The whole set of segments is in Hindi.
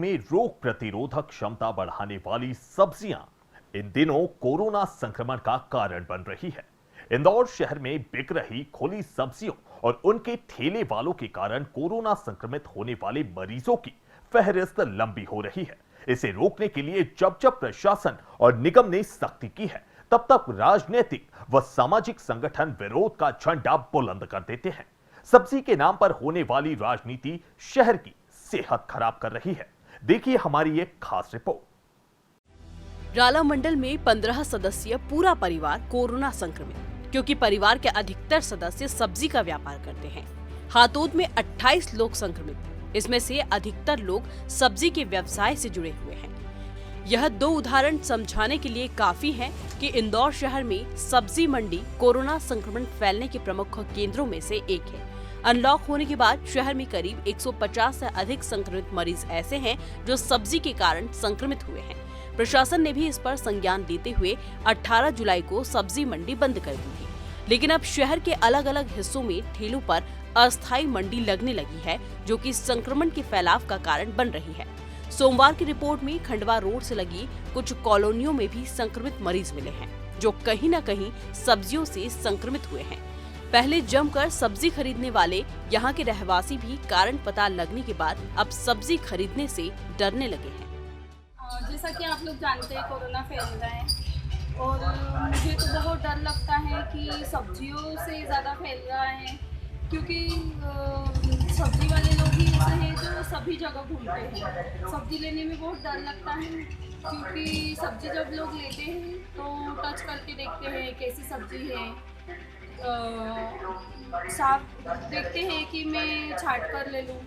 में रोग प्रतिरोधक क्षमता बढ़ाने वाली सब्जियां इन दिनों कोरोना संक्रमण का कारण बन रही है। इंदौर शहर में बिक रही खुली सब्जियों और उनके ठेले वालों के कारण कोरोना संक्रमित होने वाले मरीजों की फहरिस्त लंबी हो रही है। इसे रोकने के लिए जब जब प्रशासन और निगम ने सख्ती की है, तब तक राजनीतिक व सामाजिक संगठन विरोध का झंडा बुलंद कर देते हैं। सब्जी के नाम पर होने वाली राजनीति शहर की सेहत खराब कर रही है। देखिए हमारी एक खास रिपोर्ट। राला मंडल में 15 सदस्यीय पूरा परिवार कोरोना संक्रमित, क्योंकि परिवार के अधिकतर सदस्य सब्जी का व्यापार करते हैं। हातोद में 28 लोग संक्रमित, इसमें से अधिकतर लोग सब्जी के व्यवसाय से जुड़े हुए हैं। यह 2 उदाहरण समझाने के लिए काफी है कि इंदौर शहर में सब्जी मंडी कोरोना संक्रमण फैलने के प्रमुख केंद्रों में से एक है। अनलॉक होने के बाद शहर में करीब 150 से अधिक संक्रमित मरीज ऐसे हैं जो सब्जी के कारण संक्रमित हुए हैं। प्रशासन ने भी इस पर संज्ञान लेते हुए 18 जुलाई को सब्जी मंडी बंद कर दी थी, लेकिन अब शहर के अलग अलग हिस्सों में ठेलों पर अस्थायी मंडी लगने लगी है, जो कि संक्रमण के फैलाव का कारण बन रही है। सोमवार की रिपोर्ट में खंडवा रोड से लगी कुछ कॉलोनियों में भी संक्रमित मरीज मिले हैं, जो कहीं न कहीं सब्जियों से संक्रमित हुए हैं। पहले जमकर सब्जी खरीदने वाले यहाँ के रहवासी भी कारण पता लगने के बाद अब सब्जी खरीदने से डरने लगे हैं। जैसा कि आप लोग जानते हैं, कोरोना फैल रहा है और मुझे तो बहुत डर लगता है कि सब्जियों से ज़्यादा फैल रहा है, क्योंकि सब्जी वाले लोग ही ऐसे हैं जो सभी जगह घूमते हैं। सब्जी लेने में बहुत डर लगता है, क्योंकि सब्जी जब लोग लेते हैं तो टच करके देखते हैं कैसी सब्जी है, साफ देखते हैं कि मैं छाट कर ले लूँ,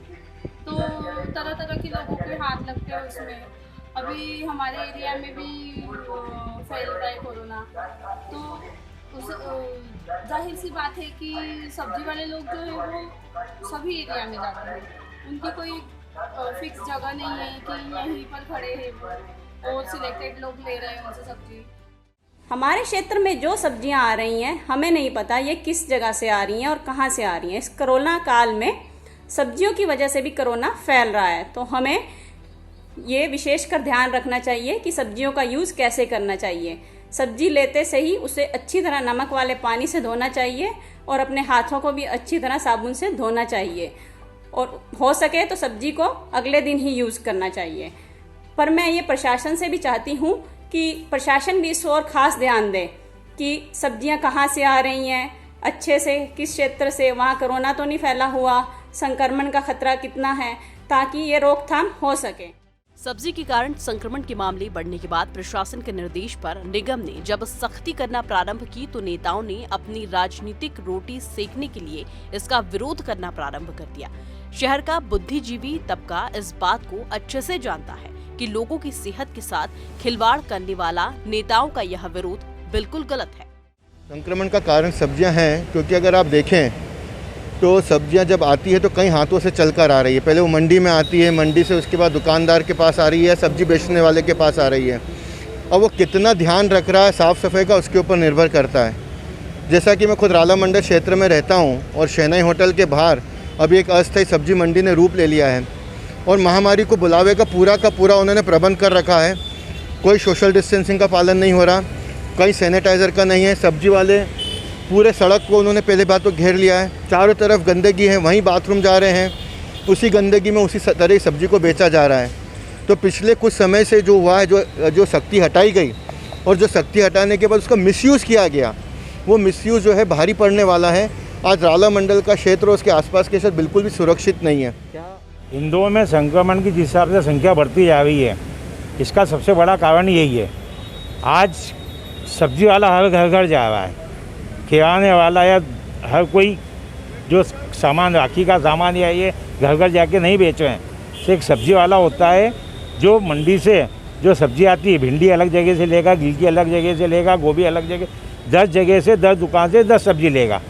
तो तरह तरह के लोगों के हाथ लगते हैं उसमें। अभी हमारे एरिया में भी फैल रहा है कोरोना, तो उस जाहिर सी बात है कि सब्जी वाले लोग जो है वो सभी एरिया में जाते हैं। उनकी कोई फिक्स जगह नहीं है कि यहीं पर खड़े हैं और सिलेक्टेड लोग ले रहे हैं उनसे सब्जी। हमारे क्षेत्र में जो सब्जियां आ रही हैं, हमें नहीं पता ये किस जगह से आ रही हैं और कहां से आ रही हैं। इस कोरोना काल में सब्जियों की वजह से भी कोरोना फैल रहा है, तो हमें ये विशेषकर ध्यान रखना चाहिए कि सब्जियों का यूज़ कैसे करना चाहिए। सब्जी लेते से ही उसे अच्छी तरह नमक वाले पानी से धोना चाहिए और अपने हाथों को भी अच्छी तरह साबुन से धोना चाहिए, और हो सके तो सब्जी को अगले दिन ही यूज़ करना चाहिए। पर मैं ये प्रशासन से भी चाहती हूँ कि प्रशासन भी इस ओर खास ध्यान दे कि सब्जियाँ कहाँ से आ रही हैं, अच्छे से किस क्षेत्र से, वहाँ कोरोना तो नहीं फैला हुआ, संक्रमण का खतरा कितना है, ताकि ये रोकथाम हो सके। सब्जी के कारण संक्रमण के मामले बढ़ने के बाद प्रशासन के निर्देश पर निगम ने जब सख्ती करना प्रारंभ की, तो नेताओं ने अपनी राजनीतिक रोटी सेकने के लिए इसका विरोध करना प्रारंभ कर दिया। शहर का बुद्धिजीवी तबका इस बात को अच्छे से जानता है कि लोगों की सेहत के साथ खिलवाड़ करने वाला नेताओं का यह विरोध बिल्कुल गलत है। संक्रमण का कारण सब्जियां हैं, क्योंकि अगर आप देखें तो सब्जियां जब आती है तो कई हाथों से चलकर आ रही है। पहले वो मंडी में आती है, मंडी से उसके बाद दुकानदार के पास आ रही है, सब्जी बेचने वाले के पास आ रही है। और वो कितना ध्यान रख रहा है साफ़ सफाई का, उसके ऊपर निर्भर करता है। जैसा कि मैं खुद राला मंडल क्षेत्र में रहता हूँ और शहनाई होटल के बाहर अभी एक अस्थायी सब्जी मंडी ने रूप ले लिया है, और महामारी को बुलावे का पूरा उन्होंने प्रबंध कर रखा है। कोई सोशल डिस्टेंसिंग का पालन नहीं हो रहा, कहीं सैनिटाइज़र का नहीं है। सब्जी वाले पूरे सड़क को उन्होंने पहले बात तो घेर लिया है, चारों तरफ गंदगी है, वहीं बाथरूम जा रहे हैं, उसी गंदगी में उसी तरह सब्जी को बेचा जा रहा है। तो पिछले कुछ समय से जो हुआ है, जो सख्ती हटाई गई और जो सख्ती हटाने के बाद उसका मिसयूज़ किया गया, वो मिसयूज़ जो है भारी पड़ने वाला है। आज राला मंडल का क्षेत्र और उसके आसपास के क्षेत्र बिल्कुल भी सुरक्षित नहीं है। इंदौर में संक्रमण की जिस हिसाब से संख्या बढ़ती जा रही है, इसका सबसे बड़ा कारण यही है। आज सब्जी वाला हर घर घर जा रहा है, किराने वाला या हर कोई जो सामान, राखी का सामान या ये घर घर जाके नहीं बेच रहे हैं। तो एक सब्जी वाला होता है जो मंडी से जो सब्जी आती है, भिंडी अलग जगह से लेगा, गिलकी अलग जगह से लेगा, गोभी अलग जगह, 10 जगह से 10 दुकान से 10 सब्जी लेगा।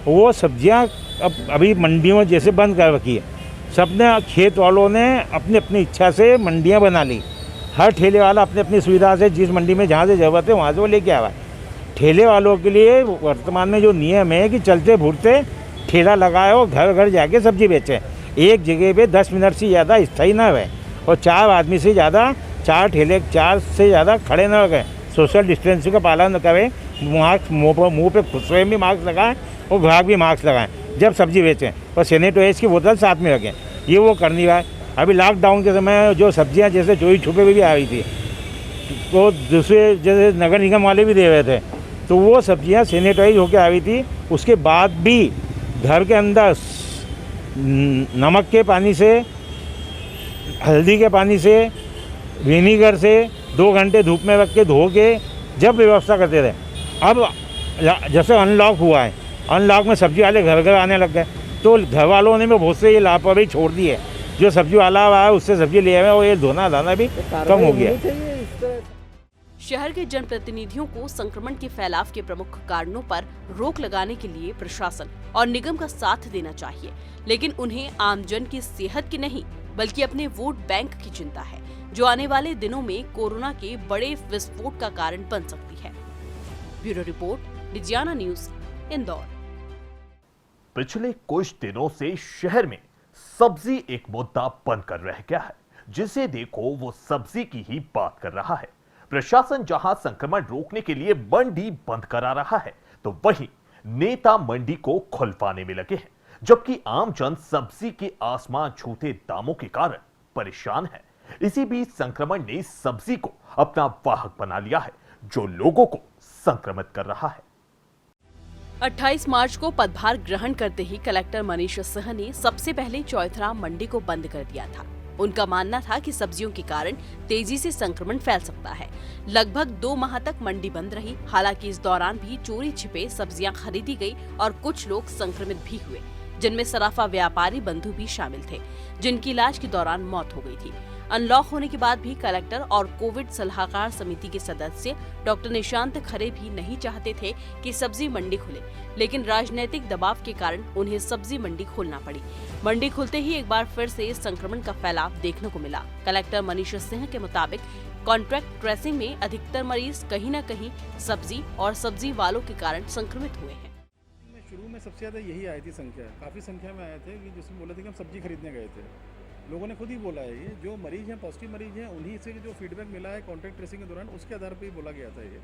वो सब्जियां अब अभी मंडियों जैसे बंद कर रखी है। सबने, खेत वालों ने अपनी अपनी इच्छा से मंडियाँ बना ली। हर ठेले वाला अपनी अपनी सुविधा से जिस मंडी में जहाँ से ज़रूरत है वहाँ से वो लेके आया है। ठेले वालों के लिए वर्तमान में जो नियम है कि चलते भूलते ठेला लगाए और घर घर जाके सब्जी बेचें। एक जगह पे 10 मिनट से ज़्यादा स्थायी ना रहे। और 4 आदमी से ज़्यादा 4 से ज़्यादा खड़े न रखें, सोशल डिस्टेंसिंग का पालन करें, मास्क मुँह पे खुद स्वयं भी मास्क लगाएं और ग्राहक भी मास्क लगाएं जब सब्जी बेचें, और सैनिटाइज की बोतल साथ में रखें। ये वो कर नहीं रहा है। अभी लॉकडाउन के समय जो सब्जियां जैसे चोरी छुपे भी आ रही थी, तो दूसरे जैसे नगर निगम वाले भी दे रहे थे, तो वो सब्जियां सैनिटाइज होकर आ रही थी। उसके बाद भी घर के अंदर नमक के पानी से, हल्दी के पानी से, विनीगर से 2 घंटे धूप में रख के धो के जब व्यवस्था करते थे। अब जैसे अनलॉक हुआ है, अनलॉक में सब्जी वाले घर घर आने लग गए, तो घर वालों ने बहुत से ये लापरवाही छोड़ दी है। जो सब्जी वाला हुआ है उससे सब्जी ले आए और ये धोना धाना भी कम हो गया। शहर के जनप्रतिनिधियों को संक्रमण के फैलाव के प्रमुख कारणों पर रोक लगाने के लिए प्रशासन और निगम का साथ देना चाहिए, लेकिन उन्हें आमजन की सेहत की नहीं बल्कि अपने वोट बैंक की चिंता है, जो आने वाले दिनों में कोरोना के बड़े विस्फोट का कारण बन सकती है। Bureau report, Digiana news, Indore. पिछले कुछ दिनों से शहर में सब्जी एक मुद्दा बनकर रह गया है। जिसे देखो वो सब्जी की ही बात कर रहा है। प्रशासन जहां संक्रमण रोकने के लिए मंडी बंद करा रहा है, तो वहीं नेता मंडी को खुलवाने में लगे हैं, जबकि आमजन सब्जी के आसमान छूते दामों के कारण परेशान है। इसी बीच संक्रमण ने सब्जी को अपना वाहक बना लिया है, जो लोगों को संक्रमित कर रहा है। 28 मार्च को पदभार ग्रहण करते ही कलेक्टर मनीष सिंह ने सबसे पहले चौथरा मंडी को बंद कर दिया था। उनका मानना था कि सब्जियों के कारण तेजी से संक्रमण फैल सकता है। लगभग 2 माह तक मंडी बंद रही। हालांकि इस दौरान भी चोरी छिपे सब्जियां खरीदी गई और कुछ लोग संक्रमित भी हुए, जिनमें सराफा व्यापारी बंधु भी शामिल थे, जिनकी इलाज के दौरान मौत हो गई थी। अनलॉक होने के बाद भी कलेक्टर और कोविड सलाहकार समिति के सदस्य डॉक्टर निशांत खरे भी नहीं चाहते थे कि सब्जी मंडी खुले, लेकिन राजनीतिक दबाव के कारण उन्हें सब्जी मंडी खोलना पड़ी। मंडी खुलते ही एक बार फिर से संक्रमण का फैलाव देखने को मिला। कलेक्टर मनीष सिंह के मुताबिक कॉन्ट्रैक्ट ट्रेसिंग में अधिकतर मरीज कहीं न कहीं सब्जी और सब्जी वालों के कारण संक्रमित हुए हैं। शुरू में सबसे ज़्यादा यही आई थी संख्या, काफ़ी संख्या में आए थे कि जिसमें बोला था कि हम सब्जी खरीदने गए थे। लोगों ने खुद ही बोला है, ये जो मरीज हैं, पॉजिटिव मरीज हैं, उन्हीं से जो फीडबैक मिला है कॉन्टैक्ट ट्रेसिंग के दौरान, उसके आधार पर ही बोला गया था। ये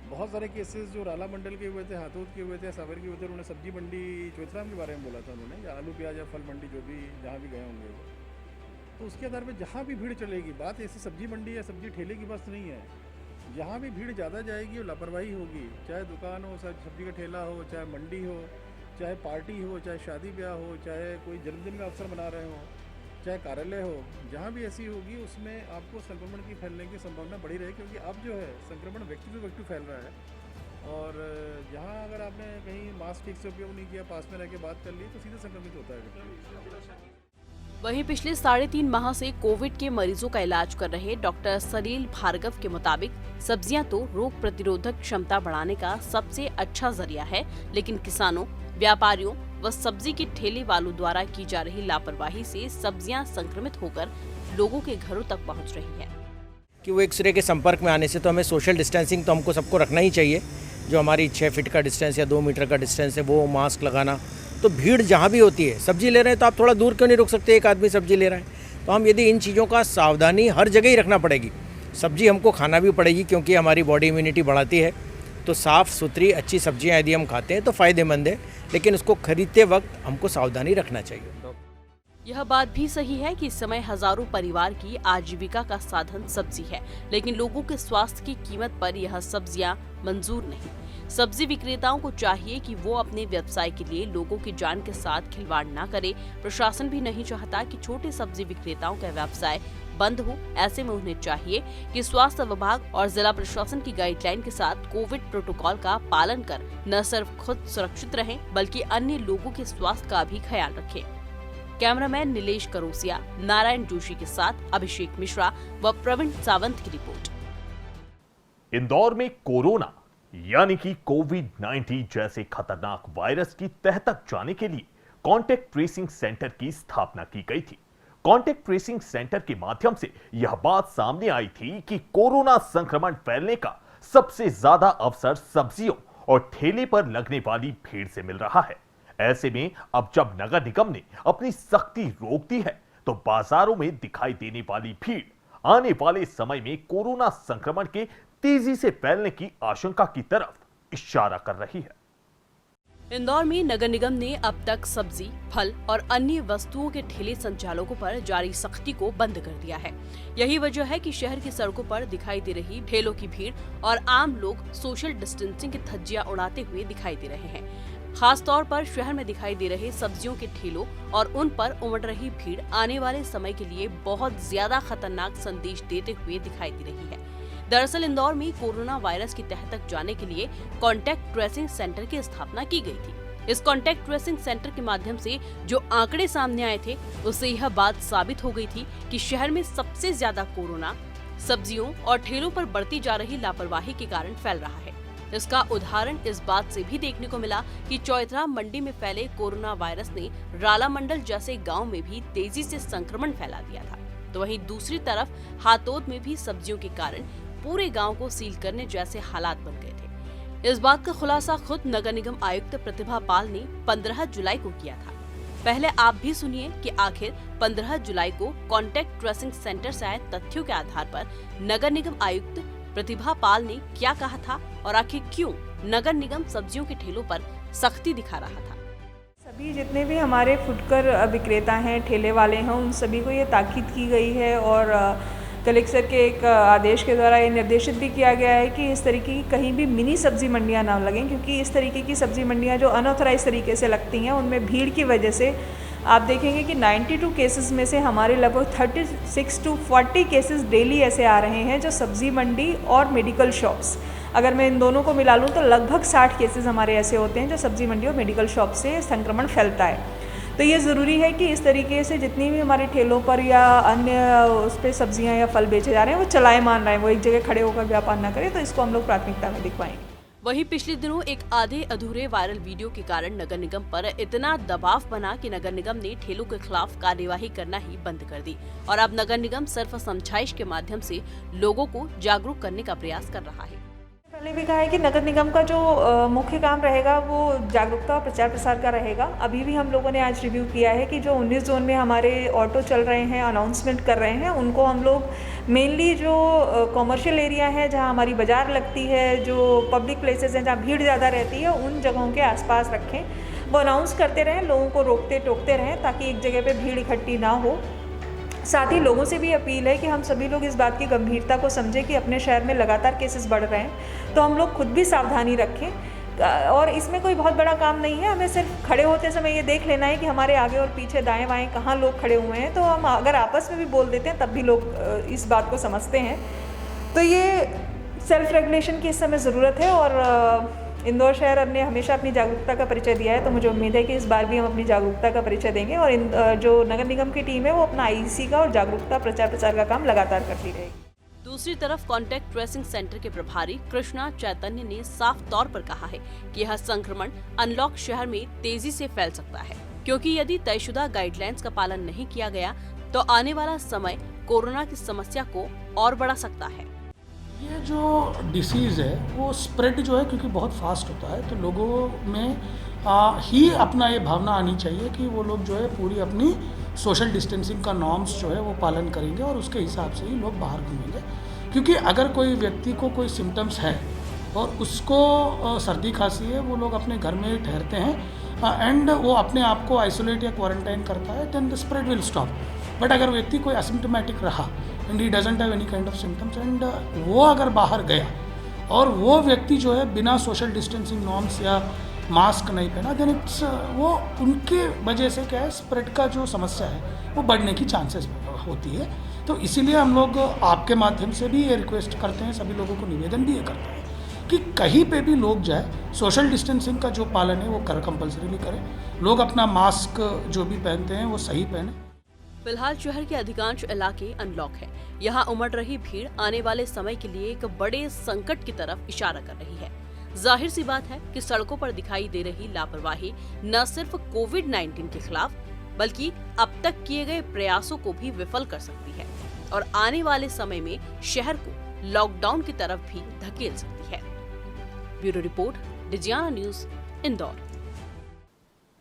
बहुत सारे केसेस जो राला मंडल के हुए थे, हाथोद के हुए थे, सावर के हुए थे, उन्होंने सब्जी मंडी चौथराम के बारे में बोला था उन्होंने, या आलू प्याज या फल मंडी जो भी जहाँ भी गए होंगे वो, तो उसके आधार पर जहाँ भी भीड़ चलेगी, बात ऐसी सब्जी मंडी या सब्जी ठेले की बात नहीं है, जहाँ भी भीड़ ज़्यादा जाएगी और लापरवाही होगी, चाहे दुकान हो, सब्जी का ठेला हो, चाहे मंडी हो, चाहे पार्टी हो, चाहे शादी ब्याह हो, चाहे कोई जन्मदिन का अवसर मना रहे हो, चाहे कार्यालय हो, जहाँ भी ऐसी होगी उसमें आपको संक्रमण की फैलने की संभावना बढ़ी रही, क्योंकि अब जो है संक्रमण व्यक्ति से व्यक्ति फैल रहा है। और जहाँ अगर आपने कहीं मास्क ठीक से उपयोग नहीं किया, पास में रह के बात कर ली, तो सीधे संक्रमित होता है। वहीं पिछले 3.5 माह से कोविड के मरीजों का इलाज कर रहे डॉक्टर सलील भार्गव के मुताबिक सब्जियां तो रोग प्रतिरोधक क्षमता बढ़ाने का सबसे अच्छा जरिया है, लेकिन किसानों, व्यापारियों व सब्जी के ठेले वालों द्वारा की जा रही लापरवाही से सब्जियां संक्रमित होकर लोगों के घरों तक पहुंच रही है। कि वो एक दूसरे के संपर्क में आने से तो हमें सोशल डिस्टेंसिंग तो हमको सबको रखना ही चाहिए। जो हमारी 6 फीट का डिस्टेंस या 2 मीटर का डिस्टेंस है, वो मास्क लगाना। तो भीड़ जहाँ भी होती है, सब्जी ले रहे हैं तो आप थोड़ा दूर क्यों नहीं रुक सकते, एक आदमी सब्जी ले रहा है, तो हम यदि इन चीज़ों का सावधानी हर जगह ही रखना पड़ेगी। सब्जी हमको खाना भी पड़ेगी क्योंकि हमारी बॉडी इम्यूनिटी बढ़ाती है, तो साफ़ सुथरी अच्छी सब्जियां यदि हम खाते हैं तो फ़ायदेमंद है, लेकिन उसको खरीदते वक्त हमको सावधानी रखना चाहिए। यह बात भी सही है कि इस समय हजारों परिवार की आजीविका का साधन सब्जी है, लेकिन लोगों के स्वास्थ्य की कीमत पर यह सब्जियां मंजूर नहीं। सब्जी विक्रेताओं को चाहिए कि वो अपने व्यवसाय के लिए लोगों की जान के साथ खिलवाड़ न करे। प्रशासन भी नहीं चाहता कि छोटे सब्जी विक्रेताओं का व्यवसाय बंद हो। ऐसे में उन्हें चाहिए कि स्वास्थ्य विभाग और जिला प्रशासन की गाइडलाइन के साथ कोविड प्रोटोकॉल का पालन कर न सिर्फ खुद सुरक्षित रहें, बल्कि अन्य लोगों के स्वास्थ्य का भी ख्याल रखें। कैमरामैन नीलेश करोसिया, नारायण जोशी के साथ अभिषेक मिश्रा व प्रवीण सावंत की रिपोर्ट। इंदौर में कोरोना यानी कि कोविड-19 जैसे खतरनाक वायरस की तह तक जाने के लिए कॉन्टैक्ट ट्रेसिंग सेंटर की स्थापना की गई थी। कॉन्टैक्ट ट्रेसिंग सेंटर के माध्यम से यह बात सामने आई थी कि कोरोना संक्रमण फैलने का सबसे ज्यादा अवसर सब्जियों और ठेले पर लगने वाली भीड़ से मिल रहा है। ऐसे में अब जब नगर निगम ने अपनी सख्ती रोक दी है, तो बाजारों में दिखाई देने वाली भीड़ आने वाले समय में कोरोना संक्रमण के तेजी से फैलने की आशंका की तरफ इशारा कर रही है। इंदौर में नगर निगम ने अब तक सब्जी, फल और अन्य वस्तुओं के ठेले संचालकों पर जारी सख्ती को बंद कर दिया है। यही वजह है कि शहर की सड़कों पर दिखाई दे रही ठेलों की भीड़ और आम लोग सोशल डिस्टेंसिंग की धज्जियां उड़ाते हुए दिखाई दे रहे हैं। खास तौर पर शहर में दिखाई दे रहे सब्जियों के ठेलों और उन पर उमड़ रही भीड़ आने वाले समय के लिए बहुत ज्यादा खतरनाक संदेश देते हुए दिखाई दे रही है। दरअसल इंदौर में कोरोना वायरस की तह तक जाने के लिए कॉन्टैक्ट ट्रेसिंग सेंटर की स्थापना की गई थी। इस कॉन्टैक्ट ट्रेसिंग सेंटर के माध्यम से जो आंकड़े सामने आए थे, उससे यह बात साबित हो गई थी कि शहर में सबसे ज्यादा कोरोना सब्जियों और ठेलों पर बढ़ती जा रही लापरवाही के कारण फैल रहा है। इसका उदाहरण इस बात से भी देखने को मिला कि चौइथरा मंडी में फैले कोरोना वायरस ने राला मंडल जैसे गांव में भी तेजी से संक्रमण फैला दिया था। तो वहीं दूसरी तरफ हातोद में भी सब्जियों के कारण पूरे गांव को सील करने जैसे हालात बन गए थे। इस बात का खुलासा खुद नगर निगम आयुक्त प्रतिभा पाल ने 15 जुलाई को किया था। पहले आप भी सुनिए कि आखिर 15 जुलाई को कॉन्टैक्ट ट्रेसिंग सेंटर से आए तथ्यों के आधार पर नगर निगम आयुक्त प्रतिभा पाल ने क्या कहा था और आखिर क्यों नगर निगम सब्जियों के ठेलों पर सख्ती दिखा रहा था। सभी जितने भी हमारे फुटकर विक्रेता हैं, ठेले वाले हैं, उन सभी को ये ताकीद की गई है और कलेक्टर के एक आदेश के द्वारा ये निर्देशित भी किया गया है कि इस तरीके की कहीं भी मिनी सब्जी मंडियां ना लगें, क्योंकि इस तरीके की सब्जी मंडियां जो अनऑथराइज तरीके से लगती हैं उनमें भीड़ की वजह से आप देखेंगे कि 92 केसेस में से हमारे लगभग 36 to 40 केसेस डेली ऐसे आ रहे हैं जो सब्जी मंडी और मेडिकल शॉप्स, अगर मैं इन दोनों को मिला लूँ तो लगभग 60 केसेस हमारे ऐसे होते हैं जो सब्जी मंडी और मेडिकल शॉप से संक्रमण फैलता है। तो ये ज़रूरी है कि इस तरीके से जितनी भी हमारे ठेलों पर या अन्य उस पर सब्जियां या फल बेचे जा रहे हैं वो चलाएमान रहे हैं, वो एक जगह खड़े होकर व्यापार ना करें, तो इसको हम लोग प्राथमिकता में दिखवाएंगे। वहीं पिछले दिनों एक आधे अधूरे वायरल वीडियो के कारण नगर निगम पर इतना दबाव बना कि नगर निगम ने ठेलों के खिलाफ कार्यवाही करना ही बंद कर दी और अब नगर निगम सिर्फ समझाइश के माध्यम से लोगों को जागरूक करने का प्रयास कर रहा है। पहले भी कहा है कि नगर निगम का जो मुख्य काम रहेगा वो जागरूकता और प्रचार प्रसार का रहेगा। अभी भी हम लोगों ने आज रिव्यू किया है कि जो 19 जोन में हमारे ऑटो चल रहे हैं, अनाउंसमेंट कर रहे हैं, उनको हम लोग मेनली जो कॉमर्शियल एरिया है जहां हमारी बाज़ार लगती है, जो पब्लिक प्लेसेस हैं जहां भीड़ ज़्यादा रहती है, उन जगहों के आसपास रखें। वो अनाउंस करते रहें, लोगों को रोकते टोकते रहें ताकि एक जगह पर भीड़ इकट्ठी ना हो। साथ ही लोगों से भी अपील है कि हम सभी लोग इस बात की गंभीरता को समझें कि अपने शहर में लगातार केसेस बढ़ रहे हैं, तो हम लोग खुद भी सावधानी रखें। और इसमें कोई बहुत बड़ा काम नहीं है, हमें सिर्फ खड़े होते समय ये देख लेना है कि हमारे आगे और पीछे दाएं बाएं कहाँ लोग खड़े हुए हैं, तो हम अगर आपस में भी बोल देते हैं तब भी लोग इस बात को समझते हैं। तो ये सेल्फ रेगुलेशन की इस समय ज़रूरत है और इंदौर शहर ने हमेशा अपनी जागरूकता का परिचय दिया है, तो मुझे उम्मीद है कि इस बार भी हम अपनी जागरूकता का परिचय देंगे और जो नगर निगम की टीम है वो अपना आईसी का और जागरूकता प्रचार प्रसार का काम लगातार करती रहेगी। दूसरी तरफ कॉन्टैक्ट ट्रेसिंग सेंटर के प्रभारी कृष्णा चैतन्य ने साफ तौर पर कहा है कि यह संक्रमण अनलॉक शहर में तेजी से फैल सकता है, क्योंकि यदि तयशुदा गाइडलाइंस का पालन नहीं किया गया तो आने वाला समय कोरोना की समस्या को और बढ़ा सकता है। ये जो डिसीज़ है वो स्प्रेड जो है क्योंकि बहुत फास्ट होता है, तो लोगों में ही अपना ये भावना आनी चाहिए कि वो लोग जो है पूरी अपनी सोशल डिस्टेंसिंग का नॉर्म्स जो है वो पालन करेंगे और उसके हिसाब से ही लोग बाहर घूमेंगे। क्योंकि अगर कोई व्यक्ति को कोई सिम्टम्स है और उसको सर्दी खांसी है, वो लोग अपने घर में ठहरते हैं एंड वो अपने आप को आइसोलेट या क्वारंटाइन करता है, then the spread will stop. But अगर व्यक्ति कोई असिम्टोमेटिक रहा and he doesn't have any kind of symptoms and वो अगर बाहर गया और वो व्यक्ति जो है बिना सोशल डिस्टेंसिंग नॉर्म्स या मास्क नहीं पहना, देन इट्स वो उनके वजह से क्या है स्प्रेड का जो समस्या है वो बढ़ने की चांसेस होती है। तो इसीलिए हम लोग आपके माध्यम से भी ये रिक्वेस्ट करते हैं, सभी लोगों को निवेदन भी ये करते हैं कि कहीं पे भी लोग जाए सोशल डिस्टेंसिंग का जो पालन है वो कंपल्सरीली करें, लोग अपना मास्क जो भी पहनते हैं वो सही पहने। फिलहाल शहर के अधिकांश इलाके अनलॉक है। यहाँ उमड़ रही भीड़ आने वाले समय के लिए एक बड़े संकट की तरफ इशारा कर रही है। जाहिर सी बात है कि सड़कों पर दिखाई दे रही लापरवाही न सिर्फ कोविड-19 के खिलाफ बल्कि अब तक किए गए प्रयासों को भी विफल कर सकती है और आने वाले समय में शहर को लॉकडाउन की तरफ भी धकेल सकती है। Bureau report, Digiana news, Indore.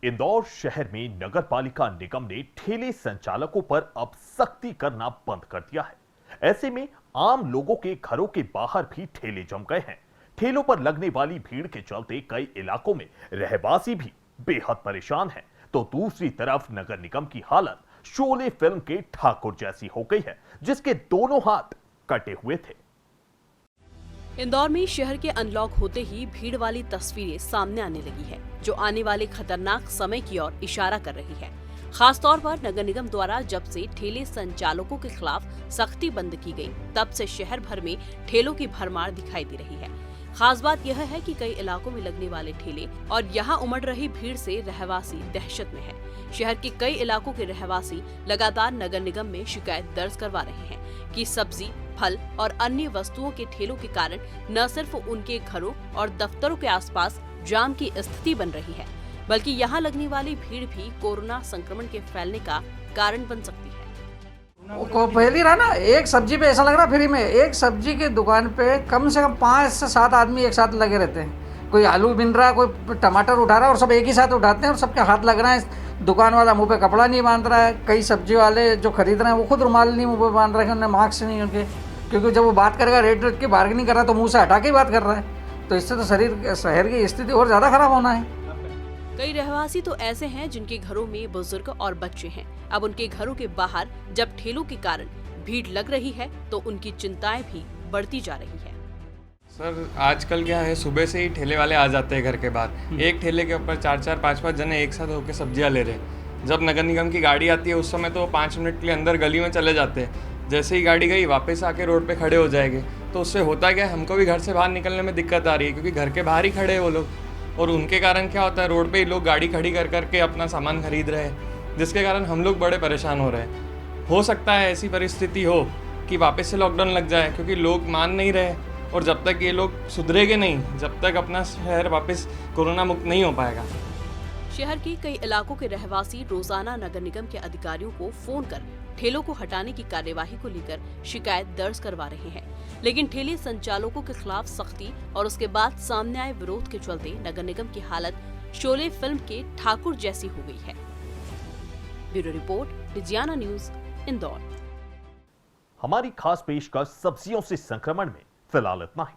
Indore शहर में नगर पालिका निगम ने ठेले संचालकों पर अब सख्ती करना बंद कर दिया है। ऐसे में आम लोगों के घरों के बाहर भी ठेले जम गए हैं। ठेलों पर लगने वाली भीड़ के चलते कई इलाकों में रहवासी भी बेहद परेशान हैं, तो दूसरी तरफ नगर निगम की हालत शोले फिल्म के ठाकुर जैसी हो गई है, जिसके दोनों हाथ कटे हुए थे। इंदौर में शहर के अनलॉक होते ही भीड़ वाली तस्वीरें सामने आने लगी है, जो आने वाले खतरनाक समय की ओर इशारा कर रही है। खासतौर पर नगर निगम द्वारा जब से ठेले संचालकों के खिलाफ सख्ती बंद की गई, तब से शहर भर में ठेलों की भरमार दिखाई दे रही है। खास बात यह है कि कई इलाकों में लगने वाले ठेले और यहाँ उमड़ रही भीड़ से रहवासी दहशत में है। शहर के कई इलाकों के रहवासी लगातार नगर निगम में शिकायत दर्ज करवा रहे हैं कि सब्जी, फल और अन्य वस्तुओं के ठेलों के कारण न सिर्फ उनके घरों और दफ्तरों के आसपास जाम की स्थिति बन रही है, बल्कि यहाँ लगने वाली भीड़ भी कोरोना संक्रमण के फैलने का कारण बन सकती है। पहली रहा ना, एक सब्जी पे ऐसा लग रहा फ्री में, एक सब्जी की दुकान पे कम से कम 5 से 7 आदमी एक साथ लगे रहते हैं। कोई आलू बिन रहा, कोई टमाटर उठा रहा है और सब एक ही साथ उठाते हैं और सबके हाथ लग रहा है। दुकान वाला मुंह पे कपड़ा नहीं बांध रहा है, कई सब्जी वाले जो खरीद रहे हैं वो खुद रुमाल नहीं मुंह पे बांध रहे हैं, उन्हें मास्क नहीं उनके, क्योंकि जब वो बात करेगा रेट की बार्गेनिंग कर रहा है तो मुँह से हटा के ही बात कर रहा है, तो इससे तो शहर की स्थिति और ज़्यादा खराब होना है। कई रहवासी तो ऐसे हैं जिनके घरों में बुजुर्ग और बच्चे हैं। अब उनके घरों के बाहर जब ठेलों के कारण भीड़ लग रही है तो उनकी चिंताएं भी बढ़ती जा रही है। सर आजकल क्या है, सुबह से ही ठेले वाले आ जाते हैं घर के बाहर। एक ठेले के ऊपर 4-4, 5-5 जने एक साथ होकर सब्जियां ले रहे हैं। जब नगर निगम की गाड़ी आती है उस समय तो 5 मिनट के लिए अंदर गली में चले जाते हैं। जैसे ही गाड़ी गई वापस आके रोड पे खड़े हो जाएंगे, तो उससे होता क्या है, हमको भी घर से बाहर निकलने में दिक्कत आ रही है, क्योंकि घर के बाहर ही खड़े हैं वो लोग, और उनके कारण क्या होता है, रोड पे ही लोग गाड़ी खड़ी कर करके अपना सामान खरीद रहे हैं, जिसके कारण हम लोग बड़े परेशान हो रहे हैं। हो सकता है ऐसी परिस्थिति हो कि वापस से लॉकडाउन लग जाए, क्योंकि लोग मान नहीं रहे, और जब तक ये लोग सुधरेंगे नहीं, जब तक अपना शहर वापस कोरोना मुक्त नहीं हो पाएगा। शहर के कई इलाकों के रहवासी रोजाना नगर निगम के अधिकारियों को फोन कर ठेलों को हटाने की कार्यवाही को लेकर शिकायत दर्ज करवा रहे हैं, लेकिन ठेले संचालकों के खिलाफ सख्ती और उसके बाद सामने आए विरोध के चलते नगर निगम की हालत शोले फिल्म के ठाकुर जैसी हो गई है। Bureau report, Digiana news, Indore. हमारी खास पेशकश सब्जियों से संक्रमण में फिलहाल इतना ही।